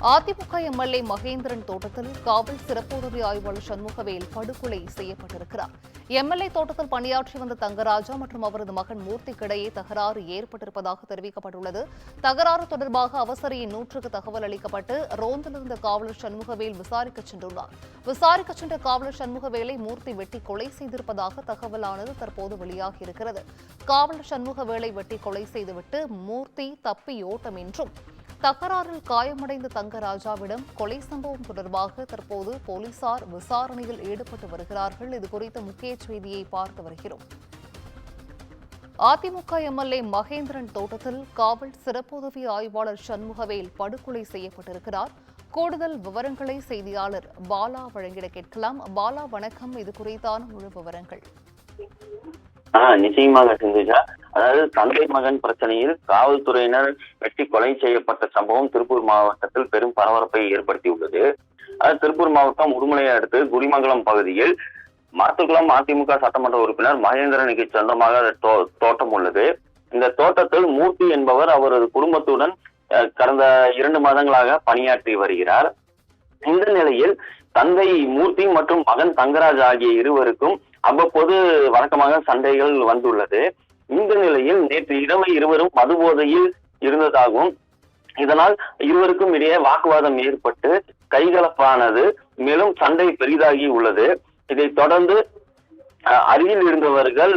AIADMK MLA Mahendran தோட்டத்தில் காவல் சிறப்பு உதவி ஆய்வாளர் சண்முகவேல் படுகொலை செய்யப்பட்டிருக்கிறார். எம்எல்ஏ தோட்டத்தில் பணியாற்றி வந்த தங்கராஜா மற்றும் அவரது மகன் மூர்த்திக்கிடையே தகராறு ஏற்பட்டிருப்பதாக தெரிவிக்கப்பட்டுள்ளது. தகராறு தொடர்பாக அவசர எண் 100க்கு தகவல் அளிக்கப்பட்டு ரோந்தில் இருந்த காவலர் சண்முகவேல் விசாரிக்கச் சென்றுள்ளார். விசாரிக்கச் சென்ற காவலர் சண்முகவேலை மூர்த்தி வெட்டி கொலை செய்திருப்பதாக தகவலானது தற்போது வெளியாகியிருக்கிறது. காவலர் சண்முகவேலை வெட்டி கொலை செய்துவிட்டு மூர்த்தி தப்பியோட்டம் என்றும் தகராறில் காயமடைந்த தங்கராஜாவிடம் கொலை சம்பவம் தொடர்பாக தற்போது போலீசார் விசாரணையில் ஈடுபட்டு வருகிறார்கள். இதுகுறித்த முக்கிய செய்தியை பார்த்து வருகிறோம். அதிமுக எம்எல்ஏ மகேந்திரன் தோட்டத்தில் காவல் சிறப்பு உதவி ஆய்வாளர் சண்முகவேல் படுகொலை செய்யப்பட்டிருக்கிறார். கூடுதல் விவரங்களை செய்தியாளர் பாலா வழங்கிட கேட்கலாம். பாலா, வணக்கம். இது குறித்தான முழு விவரங்கள். நிச்சயமாக சிந்துஜா. அதாவது தந்தை மகன் பிரச்சனையில் காவல்துறையினர் வெட்டி கொலை செய்யப்பட்ட சம்பவம் திருப்பூர் மாவட்டத்தில் பெரும் பரபரப்பை ஏற்படுத்தியுள்ளது. திருப்பூர் மாவட்டம் உடுமலையை அடுத்து குடிமங்கலம் பகுதியில் மரத்துக்குளம் அதிமுக சட்டமன்ற உறுப்பினர் மகேந்திரனுக்கு சொந்தமாக தோட்டம் உள்ளது. இந்த தோட்டத்தில் மூர்த்தி என்பவர் அவரது குடும்பத்துடன் கடந்த 2 மாதங்களாக பணியாற்றி வருகிறார். இந்த நிலையில் தந்தை மூர்த்தி மற்றும் மகன் தங்கராஜ் ஆகிய இருவருக்கும் அவ்வப்போது வழக்கமாக சண்டைகள் வந்துள்ளது. இந்த நிலையில் நேற்று இரவு இருவரும் மது போதையில் இருந்ததாகவும் இதனால் இருவருக்கும் இடையே வாக்குவாதம் ஏற்பட்டு கைகலப்பானது. மேலும் சண்டை பெரிதாகி உள்ளது. இதைத் தொடர்ந்து அருகில் இருந்தவர்கள்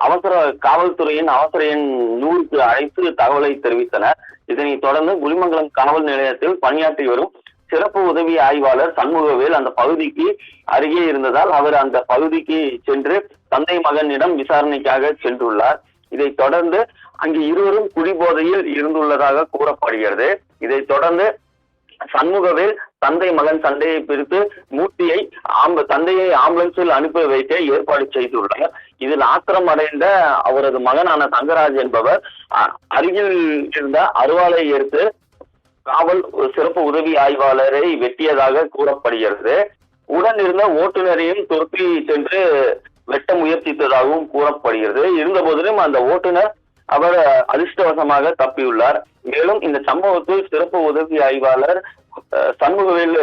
அவசர காவல்துறையின் அவசர எண் 100க்கு அழைத்து தகவலை தெரிவித்தனர். இதனைத் தொடர்ந்து குடிமங்கலம் காவல் நிலையத்தில் பணியாற்றி வரும் சிறப்பு உதவி ஆய்வாளர் சண்முகவேல் அந்த பகுதிக்கு அருகே இருந்ததால் அவர் அந்த பகுதிக்கு சென்று தந்தை மகனிடம் விசாரணைக்காக சென்றுள்ளார். இதைத் தொடர்ந்து அங்கு இருவரும் குடிபோதையில் இருந்துள்ளதாக கூறப்படுகிறது. இதைத் தொடர்ந்து சண்முகவேல் தந்தை மகன் சண்டையை பிரித்து மூர்த்தியை தந்தையை ஆம்புலன்ஸில் அனுப்பி வைக்க ஏற்பாடு செய்துள்ளார். இதில் ஆத்திரம் அடைந்த அவரது மகனான தங்கராஜ் என்பவர் அருகில் இருந்த அருவாளை எடுத்து காவல் சிறப்பு உதவி ஆய்வாளரை வெட்டியதாக கூறப்படுகிறது. உடன் இருந்த ஓட்டுநரையும் துரத்தி சென்று வெட்ட முயற்சித்ததாகவும் கூறப்படுகிறது. இருந்த போதிலும் அந்த ஓட்டுநர் அவர் அதிர்ஷ்டவசமாக தப்பியுள்ளார். மேலும் இந்த சம்பவத்தில் சிறப்பு உதவி ஆய்வாளர் சண்முகவேல்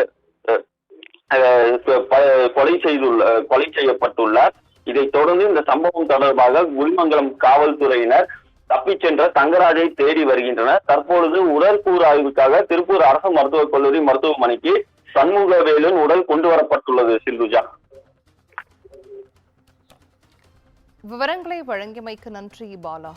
கொலை செய்யப்பட்டுள்ளார். இதைத் தொடர்ந்து இந்த சம்பவம் தொடர்பாக குடிமங்கலம் காவல்துறையினர் தப்பிச் சென்ற தங்கராஜை தேடி வருகின்றனர். தற்பொழுது உடற்கூறு ஆய்வுக்காக திருப்பூர் அரசு மருத்துவக் கல்லூரி மருத்துவமனைக்கு சண்முகவேலின் உடல் கொண்டு வரப்பட்டுள்ளது. சிந்துஜா, விவரங்களை வழங்கியமைக்கு நன்றி பாலா.